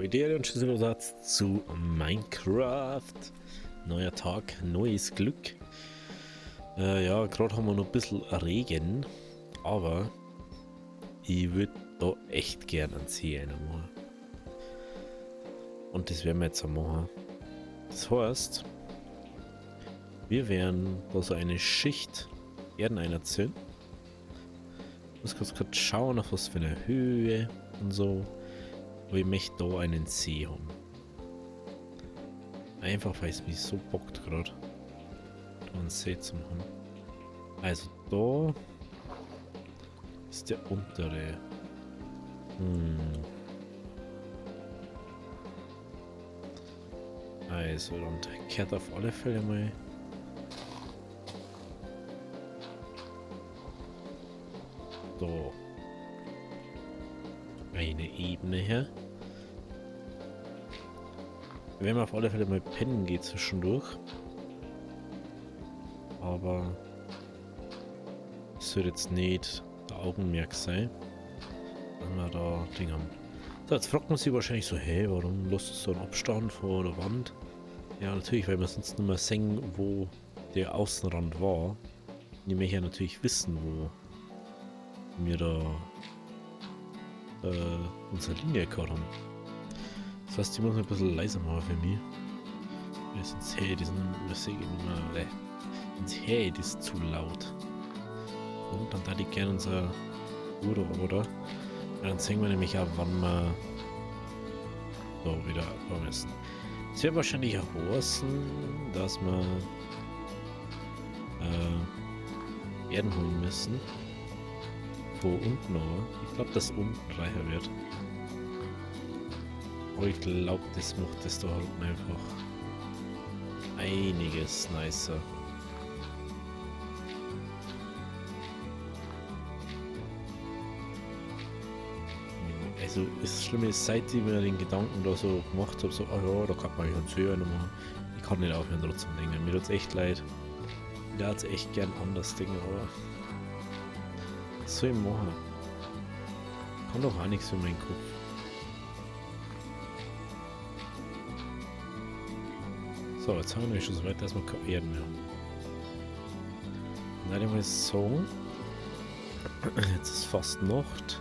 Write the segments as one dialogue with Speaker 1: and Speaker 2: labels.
Speaker 1: Idee und Schlüsselsatz zu Minecraft. Neuer Tag, neues Glück. Ja, gerade haben wir noch ein bisschen Regen, aber ich würde da echt gern einen See machen. Und das werden wir jetzt auch machen. Das heißt, wir werden da so eine Schicht Erden einziehen. Ich muss kurz schauen, auf was für eine Höhe und so. Aber ich möchte da einen See haben. Einfach weil es mich so bockt gerade, da einen See zu machen. Also da ist der untere. Also dann kehrt auf alle Fälle mal da eine Ebene her. Wenn man auf alle Fälle mal pennen geht zwischendurch. Aber es soll jetzt nicht der Augenmerk sein, wenn wir da Ding haben. So, jetzt fragt man sich wahrscheinlich so, hey, warum lässt es so einen Abstand vor der Wand? Ja, natürlich, weil wir sonst nicht mehr sehen, wo der Außenrand war. Ich möchte ja natürlich wissen, wo wir da unsere Linie gehabt haben. Das heißt, die muss ein bisschen leiser machen für mich. Weil sonst hey, die sind immer ins Hey, das ist zu laut. Und dann da ich gerne unser oder. Ja, dann sehen wir nämlich auch, wann wir so wieder da müssen. Es wird wahrscheinlich auch heißen, dass wir Erden holen müssen. Von unten aber. Ich glaube, dass unten reicher wird. Aber ich glaube, das macht das da halt einfach einiges nicer. Also das Schlimme ist, seit ich mir den Gedanken da so gemacht habe, so, ja, da kann man eigentlich einen See machen. Ich kann nicht aufhören trotzdem denken. Mir tut es echt leid. Ich hätte es echt gern anders denken, aber was soll ich machen? Kann doch auch nichts für meinen Kopf. So, jetzt haben wir schon so weit, dass wir keine Erden mehr haben. Dann werde ich mal sagen, jetzt ist fast Nacht.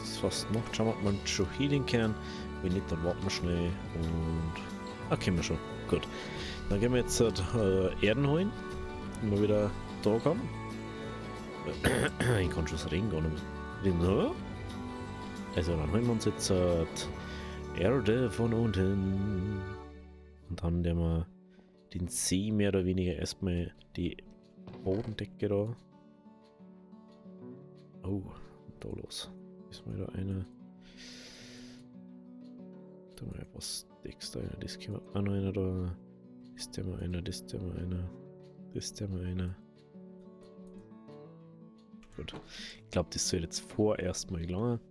Speaker 1: Schauen wir, ob wir schon healen können. Wenn nicht, dann warten wir schnell und... können wir schon. Gut. Dann gehen wir jetzt Erden holen. Wenn wir wieder da kommen. Ich kann schon das Regen gar nicht mehr. Also dann holen wir uns jetzt Erde von unten. Und dann werden wir den See mehr oder weniger erstmal die Bodendecke da. Oh, da los. Ist mal wieder eine. Da mal was deckst da einer, das kommt auch noch einer da. Ist der mal einer, das der mal einer. Das der mal einer. Gut. Ich glaube, das soll jetzt vorerst mal gelangen.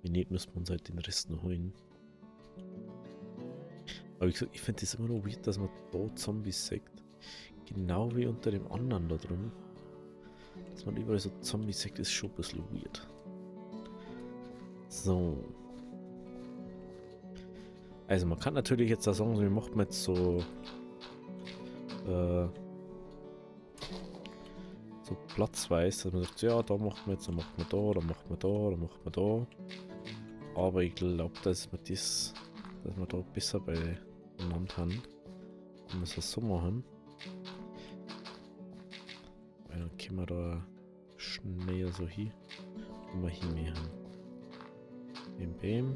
Speaker 1: Wenn nicht, müssen wir uns halt den Rest noch holen. Aber wie gesagt, ich finde das immer noch weird, dass man da Zombies sagt. Genau wie unter dem anderen da drin. Dass man überall so Zombies sagt, ist schon ein bisschen weird. So. Also man kann natürlich jetzt da sagen, wir machen jetzt so so platzweise, dass man sagt, ja, da machen wir jetzt, dann machen wir da, dann machen wir da, dann machen wir da. Aber ich glaube, dass wir da besser beieinander haben. Wenn wir es so machen. Weil dann können wir da schneller so hin, wo wir hin haben. Bam.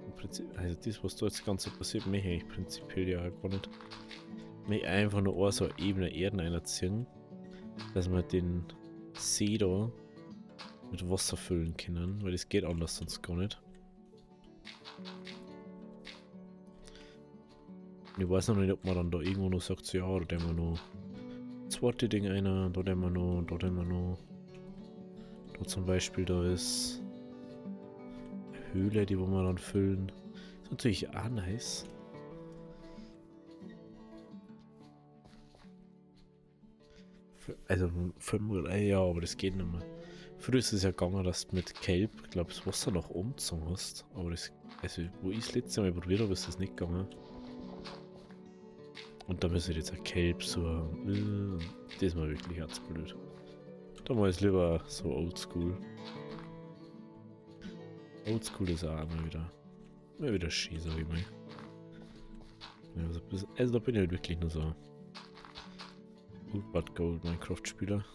Speaker 1: Im Prinzip, also das, was da jetzt ganz passiert, möchte ich prinzipiell ja gar nicht. Ich möchte einfach nur so eine Ebene Erden einziehen, dass wir den See da mit Wasser füllen können, weil das geht anders sonst gar nicht. Und ich weiß noch nicht, ob man dann da irgendwo noch sagt, so, ja, da haben wir noch zweite Ding einer, da haben wir noch, da haben wir noch. Da zum Beispiel, da ist eine Höhle, die wollen wir dann füllen. Ist natürlich auch nice. Also 5 ja, aber das geht nicht mehr. Früher ist es ja gegangen, dass du mit Kelp, glaube ich, das Wasser noch umgezogen hast. Aber das, also wo ich das letzte Mal probiert habe, ist das nicht gegangen. Und da müsste ich jetzt ein Kelp suchen. Das ist mal wirklich herzblöd. Da mal ist lieber so oldschool. Oldschool ist auch immer wieder schön, sag ich mal. Also da bin ich halt wirklich nur so Old But Gold Minecraft-Spieler.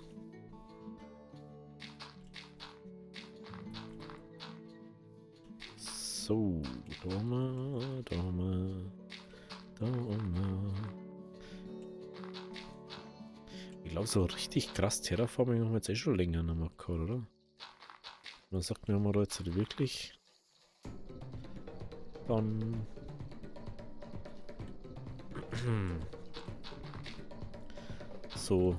Speaker 1: So, da haben wir. Ich glaube, so richtig krass Terraforming haben wir jetzt eh schon länger nicht mehr gehabt, oder? Man sagt mir mal jetzt wirklich. Dann. So.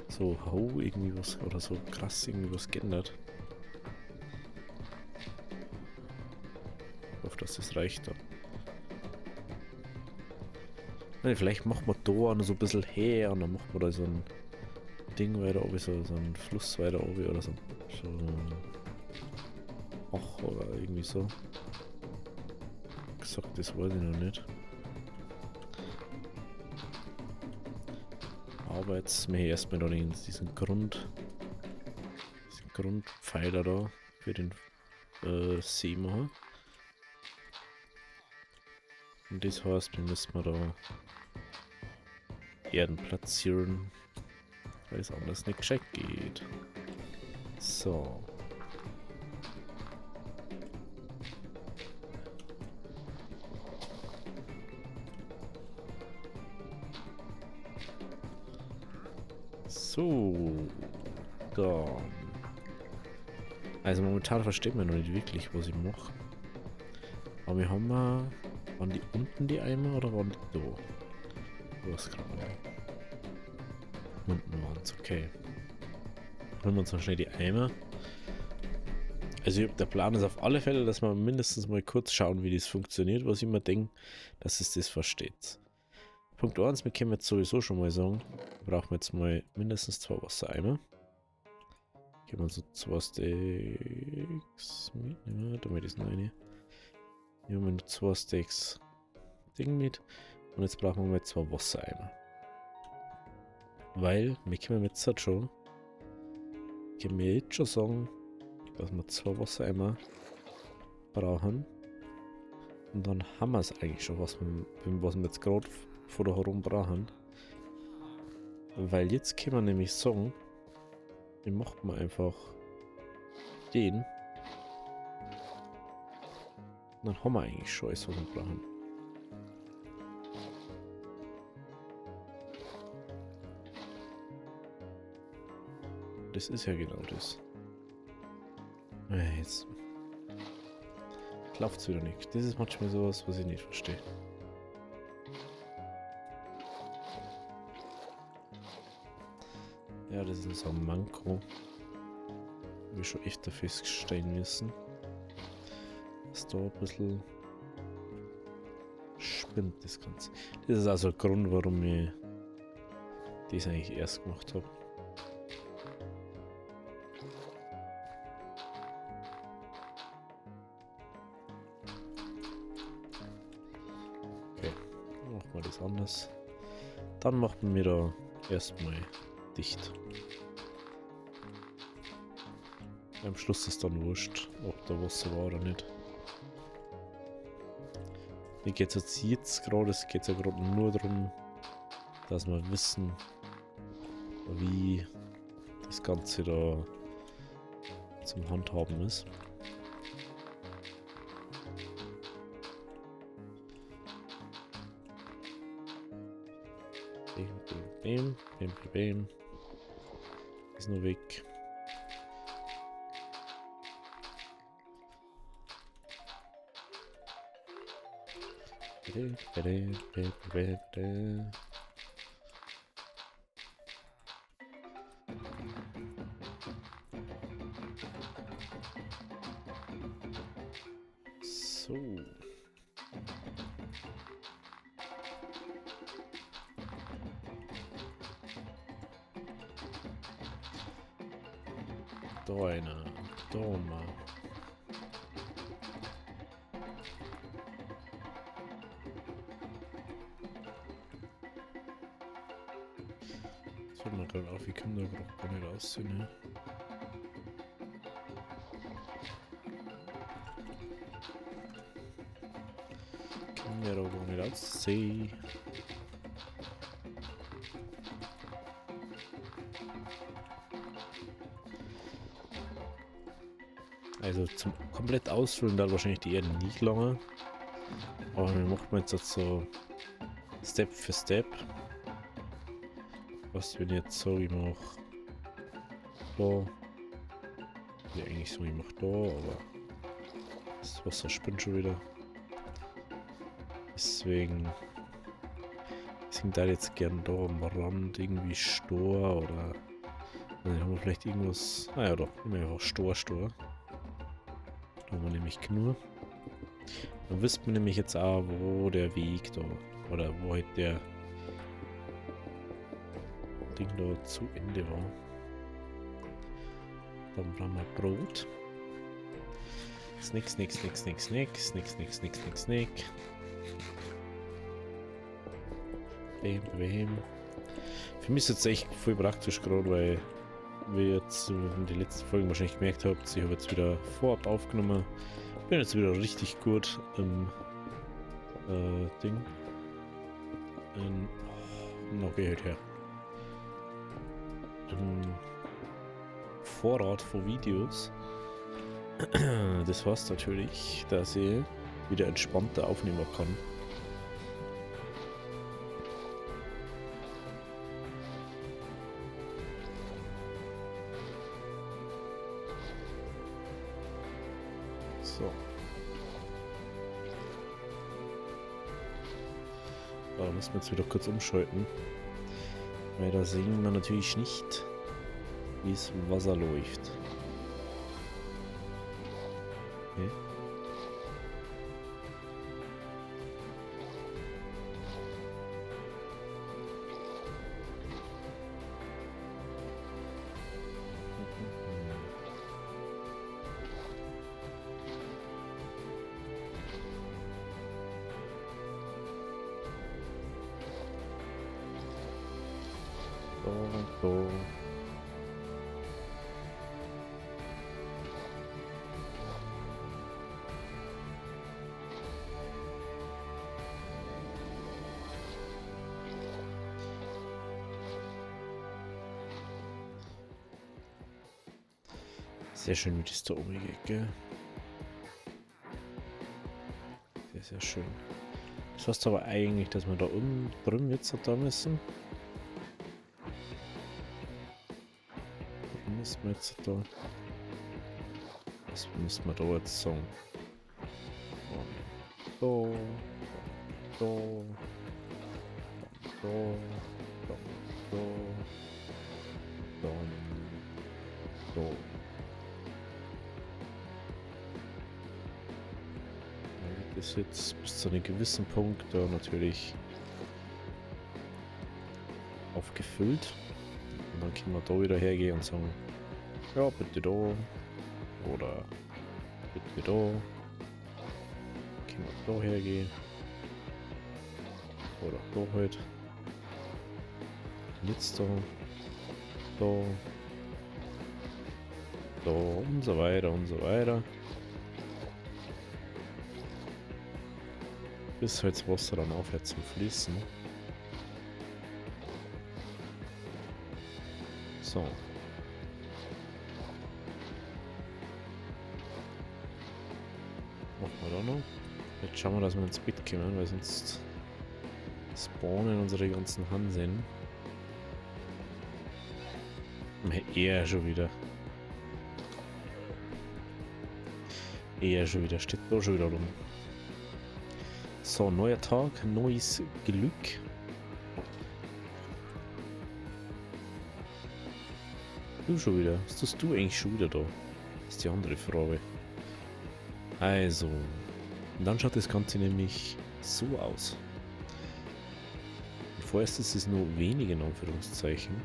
Speaker 1: So, irgendwie was. Oder so krass irgendwie was geändert. Ich hoffe, dass das reicht dann. Nee, vielleicht machen wir da noch so ein bisschen her und dann machen wir da so ein Ding weiter oben, so ein Fluss weiter oben oder so. Ach, oder irgendwie so. Gesagt, das weiß ich noch nicht. Aber jetzt mache ich erstmal da diesen Grundpfeiler da für den See machen. Und das heißt, wir müssen da Erden platzieren, weil es anders nicht gescheit geht. So. So. Dann. Also momentan versteht man noch nicht wirklich, was ich mache. Aber wir haben mal. Waren die unten die Eimer oder waren die da? Was gerade? Unten waren es, okay. Holen wir uns noch schnell die Eimer. Also der Plan ist auf alle Fälle, dass wir mindestens mal kurz schauen, wie das funktioniert, was ich mir denke, dass es das versteht. Punkt 1, wir können jetzt sowieso schon mal sagen, brauchen wir jetzt mal mindestens 2 Wassereimer. Gehen wir so 2 Steaks mitnehmen, damit ist noch eine. Hier haben wir noch 2 Steaks Ding mit. Und jetzt brauchen wir mal 2 Wassereimer. Weil, wir können jetzt halt schon, können wir jetzt schon sagen, dass wir 2 Wassereimer brauchen. Und dann haben wir es eigentlich schon, was wir jetzt gerade vor da herum brauchen. Weil jetzt können wir nämlich sagen, den macht man einfach den. Und dann haben wir eigentlich schon alles, was wir brauchen. Das ist ja genau das. Jetzt läuft es wieder nicht. Das ist manchmal sowas, was ich nicht verstehe. Ja, das ist so ein Manko. Wir schon öfter feststellen müssen. Dass da ein bisschen spinnt das Ganze. Das ist also der Grund, warum ich das eigentlich erst gemacht habe. Okay, dann machen wir das anders. Dann machen wir da erstmal dicht. Am Schluss ist dann wurscht, ob da Wasser war oder nicht. Mir geht es jetzt gerade, es geht ja gerade nur darum, dass wir wissen, wie das Ganze da zum Handhaben ist. Bam. Ist nur weg. So. Da einer. Da mal. Das fällt mir gerade auf, wie kann der gerade gar nicht aussehen, ne? Kann der da gar nicht aussehen. Also zum komplett ausfüllen da wahrscheinlich die Erde nicht lange. Aber wir machen jetzt so Step für Step. Was wenn ich jetzt so, ich mache da. Ja, eigentlich so, ich mache da, aber das Wasser spinnt schon wieder. Deswegen da jetzt gern da am Rand irgendwie Stor oder. Dann haben wir vielleicht irgendwas. Ah ja, doch, nehmen wir einfach Stor. Da haben wir nämlich genug. Dann wisst man nämlich jetzt auch, wo der Weg da oder wo halt der Ding da zu Ende war. Dann brauchen wir Brot. Snick. Wem. Für mich ist es jetzt echt voll praktisch gerade, weil wir jetzt in den letzten Folgen wahrscheinlich gemerkt habt, ich habe jetzt wieder vorab aufgenommen. Bin jetzt wieder richtig gut im Ding. Noch geh halt her. Im Vorrat von Videos. Das heißt natürlich, dass ich wieder entspannter aufnehmen kann. So. Da müssen wir jetzt wieder kurz umschalten. Weil da sehen wir natürlich nicht, wie es Wasser läuft. Okay. So. Sehr schön, wie das da oben geht, gell? Sehr schön. Das heißt aber eigentlich, dass wir da unten drüben jetzt da müssen. Was müssen wir jetzt da? Was müssen wir da jetzt sagen? So. Das ist jetzt bis zu einem gewissen Punkt da natürlich aufgefüllt. Und dann können wir da wieder hergehen und sagen, ja, bitte da. Oder bitte da. Können wir da hergehen. Oder da halt. Jetzt da. Da und so weiter. Bis halt das Wasser dann aufhört zum Fließen. So. Machen wir da noch. Jetzt schauen wir, dass wir ins Bett kommen, weil sonst spawnen unsere ganzen Hansen. Eher schon wieder. Steht da schon wieder rum. So, neuer Tag, neues Glück. Du schon wieder? Was tust du eigentlich schon wieder da? Das ist die andere Frage. Also, dann schaut das Ganze nämlich so aus. Und vorerst ist es nur wenige in Anführungszeichen.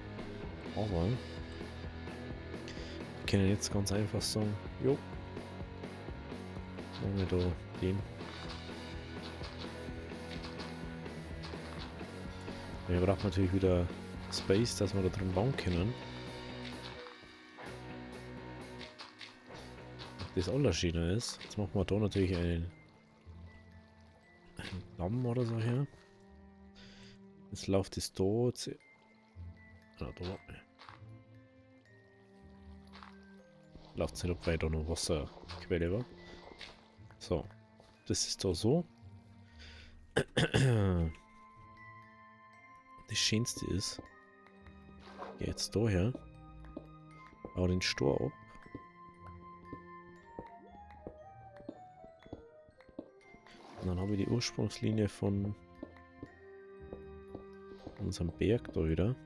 Speaker 1: Aber können jetzt ganz einfach sagen, jo, machen wir da den. Wir brauchen natürlich wieder Space, dass wir da drin bauen können. Das Allerschöne ist, jetzt machen wir da natürlich einen Damm oder so her. Jetzt läuft es da. Da läuft es nicht ab, weil da noch Wasserquelle war. So, das ist da so. Das Schönste ist, jetzt da her, aber den Stor ab. Und dann habe ich die Ursprungslinie von unserem Berg da wieder.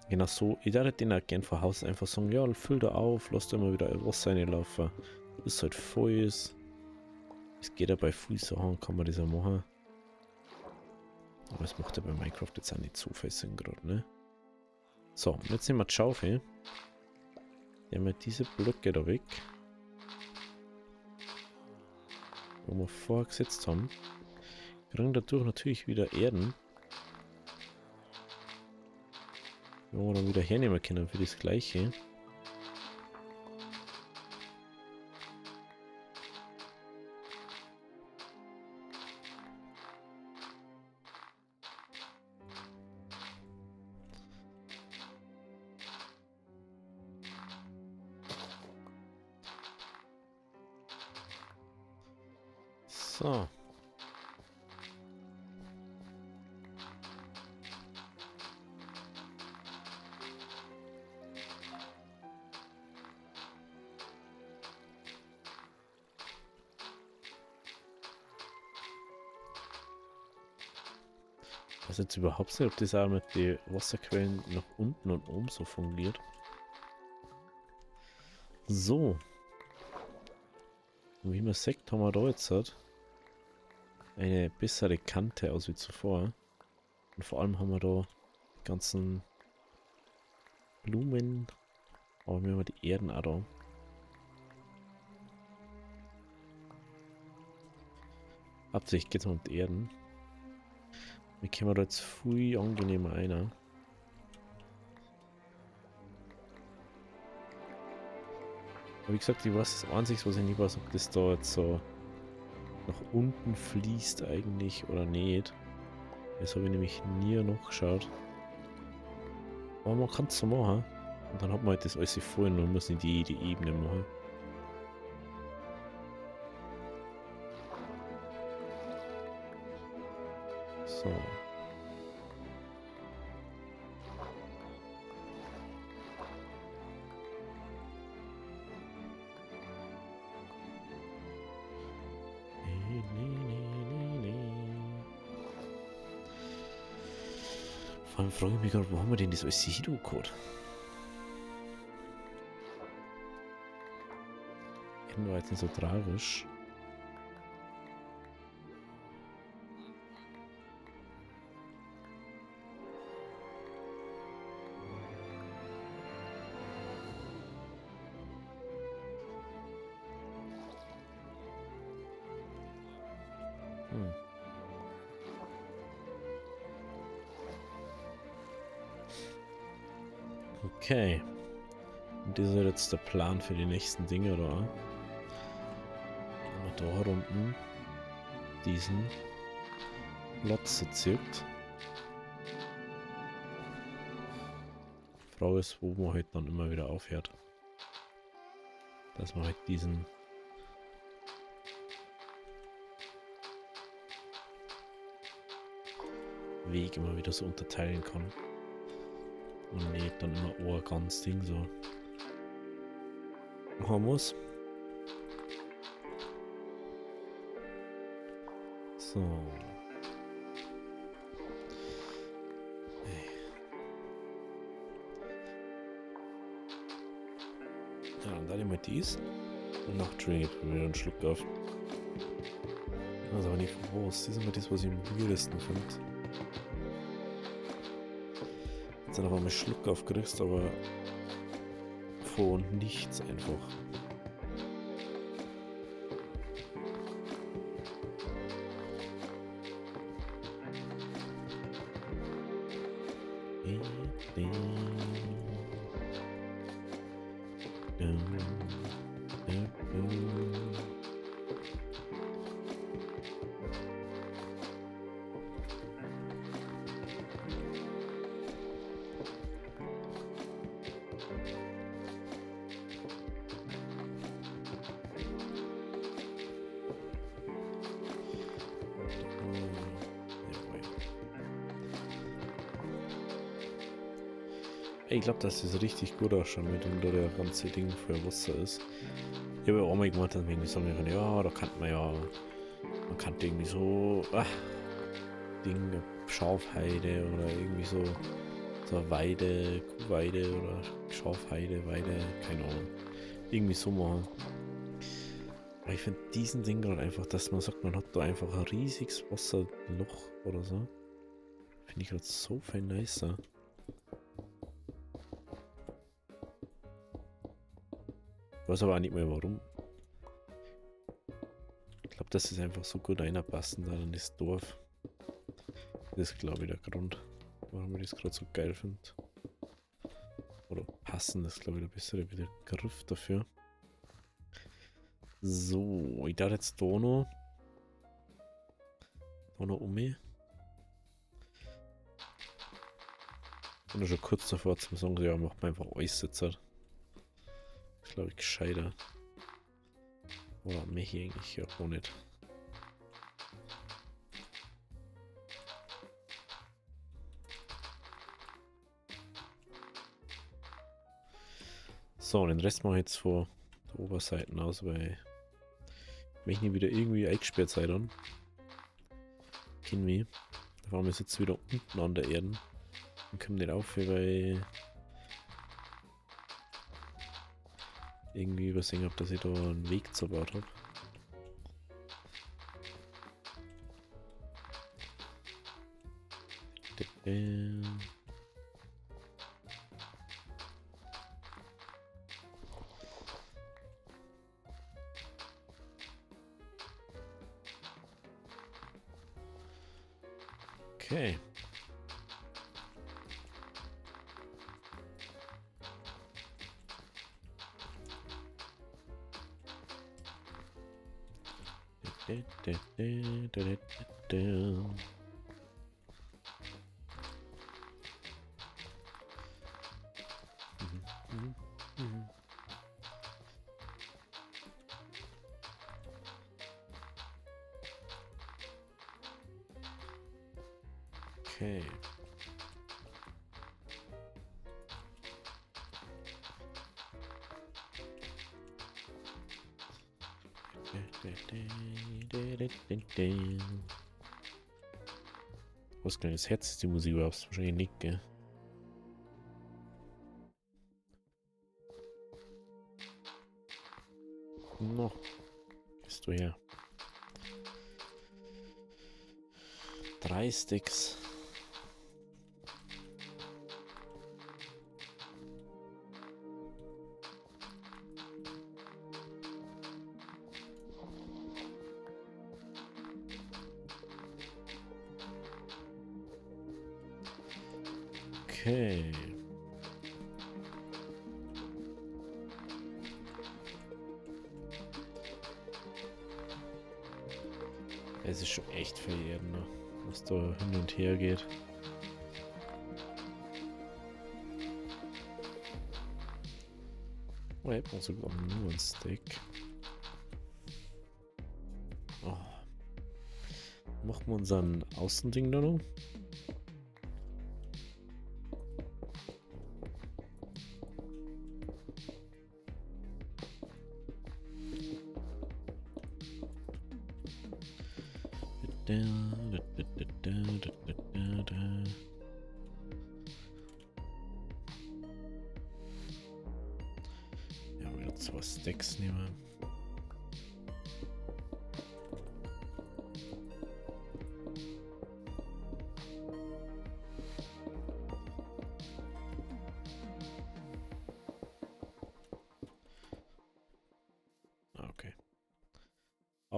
Speaker 1: Genau so, ich würde den auch gerne von Haus einfach sagen, ja, füll da auf, lass da immer wieder Wasser reinlaufen, bis es halt voll ist. Es geht ja bei viel Sachen, kann man das auch machen. Aber es macht ja bei Minecraft jetzt auch nicht so viel Sinn gerade, ne? So, und jetzt nehmen wir die Schaufel. Nehmen wir diese Blöcke da weg. Wo wir vorher gesetzt haben. Kriegen dadurch natürlich wieder Erden. Wo wir dann wieder hernehmen können für das Gleiche. So. Ich weiß jetzt überhaupt nicht, ob das auch mit den Wasserquellen nach unten und oben so fungiert. So. Und wie man sieht, haben wir da jetzt eine bessere Kante als wie zuvor. Und vor allem haben wir da die ganzen Blumen, aber wir haben die Erden auch da. Hauptsächlich geht es um die Erden. Wir kommen da jetzt viel angenehmer rein. Aber wie gesagt, ich weiß das Einzige, was ich nicht weiß, ob das da jetzt so nach unten fließt eigentlich oder nicht. Das habe ich nämlich nie nachgeschaut. Aber man kann es so machen. Und dann hat man halt das alles voll und muss nicht jede Ebene machen. So. Vor allem frage ich mich gerade, wo haben wir denn das alles Hidro-Code? War jetzt nicht so tragisch. Okay. Und das ist jetzt der Plan für die nächsten Dinge, oder? Wenn man da unten diesen Platz erzeugt. Die Frage ist, wo man halt dann immer wieder aufhört. Dass man halt diesen Weg immer wieder so unterteilen kann. Und nicht dann immer ein ganz Ding so machen muss. So. Ja, dann nehme ich dies. Und noch Trade, wenn wir einen Schluck auf. Ich weiß aber nicht von was. Das ist immer das, was ich am weirdesten finde. Jetzt noch einmal Schluck aufgerichtet, aber von nichts einfach. Ich glaube, dass das richtig gut ausschaut, mit dem da der ganze Ding für Wasser ist. Ich habe ja auch mal gemacht, dann irgendwie sagen wir, ja, da kann man ja, man kann irgendwie so, Ding, Schafheide oder irgendwie so eine Weide, Kuhweide oder Schafheide, Weide, keine Ahnung. Irgendwie so machen. Aber ich finde diesen Ding gerade einfach, dass man sagt, man hat da einfach ein riesiges Wasserloch oder so. Finde ich gerade so viel nicer. Ich weiß aber auch nicht mehr warum. Ich glaube, das ist einfach so gut reinpassen da in das Dorf. Das ist, glaube ich, der Grund, warum ich das gerade so geil finde. Oder passen, das ist, glaube ich, der bessere Begriff dafür. So, ich darf jetzt da noch um mich. Und schon kurz davor zum sagen, ja, macht man einfach alles jetzt. Das ist, glaube ich, gescheiter. Oder mich eigentlich ja auch nicht. So, den Rest mache ich jetzt von der Oberseite aus, weil wenn ich nicht wieder irgendwie eingesperrt sei dann. Kennen wir. Da fahren wir jetzt wieder unten an der Erde. Und kommen nicht auf, weil irgendwie übersehen habe, dass ich da einen Weg zerbaut habe. Okay. Okay. Was kleines Herz ist die Musik überhaupt wahrscheinlich nicht, gell? Noch. Bist du her? 3 Sticks. Okay. Es ist schon echt verjährt, ne? Was da hin und her geht. Oh, hätten wir sogar nur ein Steak. Oh. Machen wir unseren Außending da noch? Ja, wieder 2 Stacks nehmen.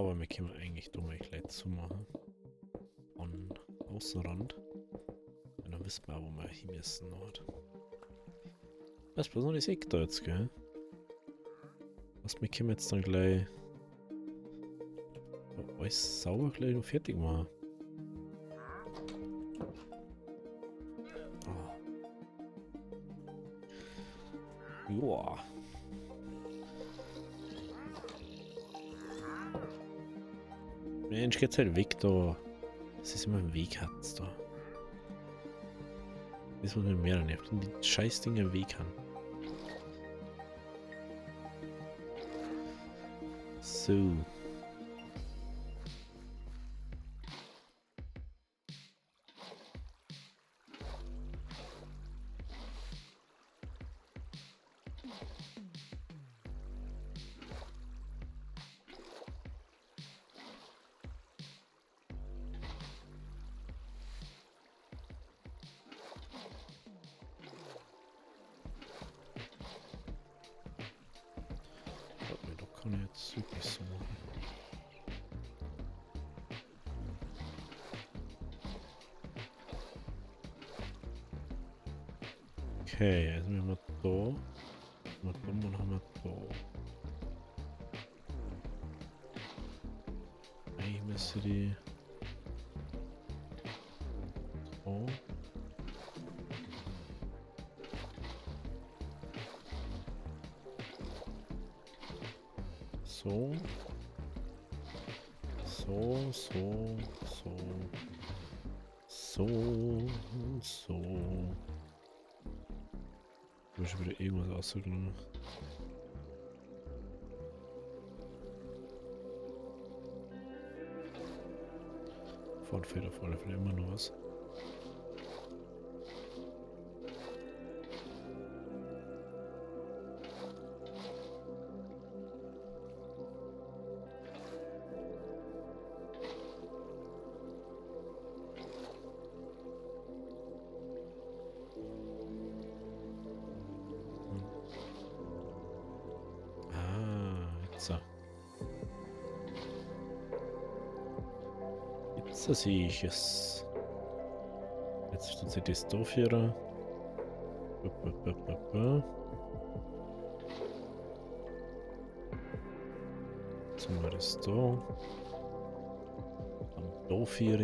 Speaker 1: Aber wir können eigentlich dumme gleich zumachen. Von Außenrand. Und dann wissen wir auch, wo wir hin müssen. Das ist bloß noch die Sektor jetzt, gell? Was, wir können jetzt dann gleich alles sauber gleich noch fertig machen. Oh. Joa. Mensch, geht's halt weg da. Das ist immer im Weg hat's da. Das muss mir mehr nervt, wenn die scheiß Dinge im Weg haben. So. Kann ich jetzt wirklich so machen. Okay, also wir haben da. Dann haben wir da. Eigentlich müsste die. Oh. So. So, so, so. So, so. Ich habe schon wieder irgendwas ausgenommen. Vorne fehlt auf alle Fälle immer noch was. So. Jetzt sehe ich es. Jetzt steht sich das da hier. Jetzt haben wir das da. Am da hier.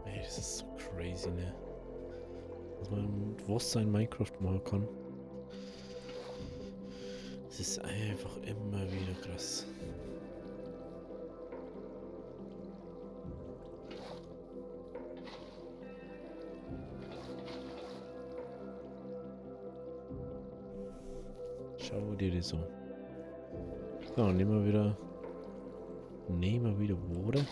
Speaker 1: Ey, das ist so crazy, ne? Was man mit Wasser in Minecraft machen kann. Es ist einfach immer wieder krass. Schau dir das an. So, nehmen wir wieder Water.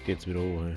Speaker 1: Geht's wieder hoch, ey.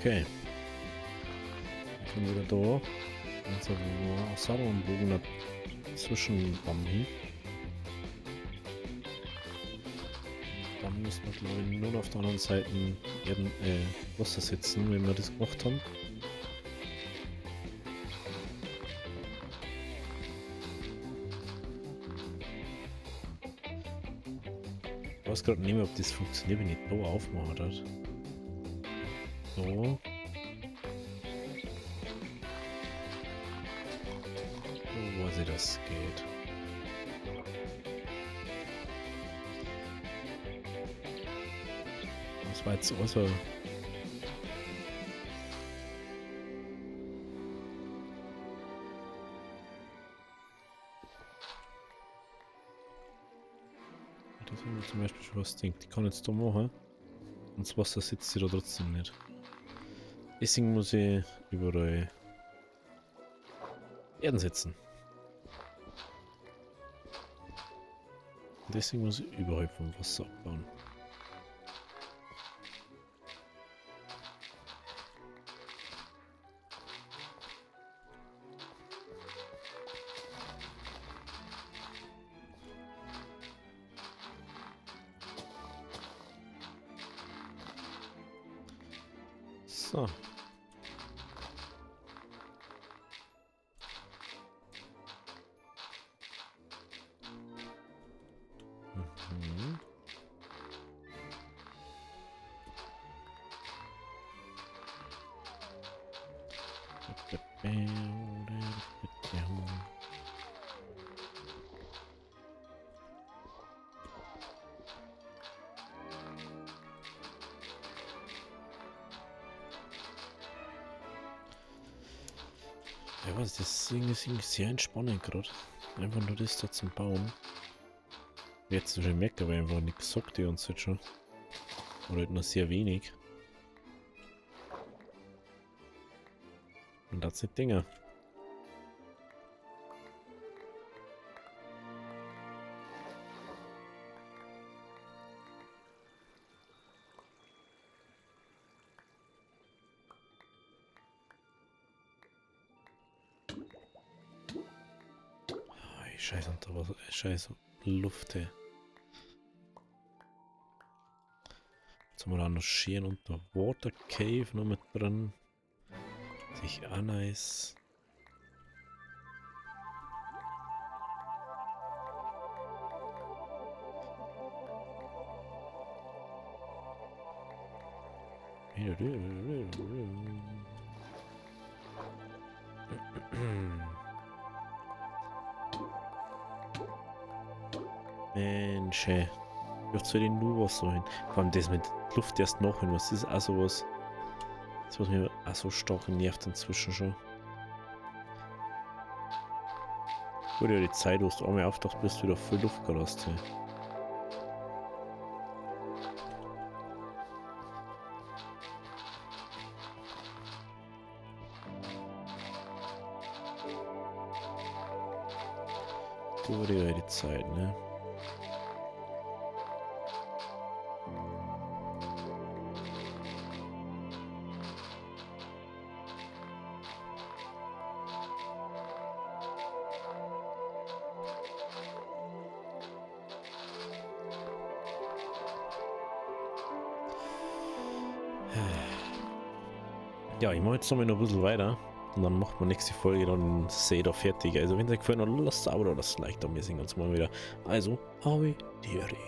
Speaker 1: Okay. Dann wieder da. Also Sauronbogen dazwischen hin. Dann müssen wir, glaube ich, nur auf der anderen Seite Wasser setzen, wenn wir das gemacht haben. Ich weiß gerade nicht mehr, ob das funktioniert, wenn ich da aufmache. Dort. So. So weiß ich, das geht. Das war jetzt außer. Das ist mir zum Beispiel schon was denkt. Ich kann jetzt da machen. Und das Wasser sitzt sie da trotzdem nicht. Deswegen muss ich überall Erden setzen. Und deswegen muss ich überall vom Wasser abbauen. So. Mhm. Ja, was, das ist irgendwie sehr entspannend gerade. Einfach nur das da zum Bauen. Jetzt schon merkt, aber einfach nichts sagt die uns jetzt schon. Oder halt nur sehr wenig. Und das sind Dinger. Scheiß unter Wasser, scheiß Luft, ey. Jetzt haben wir da noch schön Unterwater Cave noch mit drin. Sich auch nice. Mensch, ey. Wirft soll ich nur was so hin? Vor allem das mit Luft erst noch hin, was ist auch sowas? Das was mir auch so stark nervt inzwischen schon. Gut, ja, die Zeit, wo du einmal auftauchst, bist du wieder voll Luft gerast, ey. Gut, ja, die Zeit, ne? Ja, ich mache jetzt noch mal ein bisschen weiter und dann macht man nächste Folge dann See da fertig. Also wenn es euch gefallen hat, lasst ein Abo oder das Like da, wir sehen uns mal wieder. Also, Aui, Diri.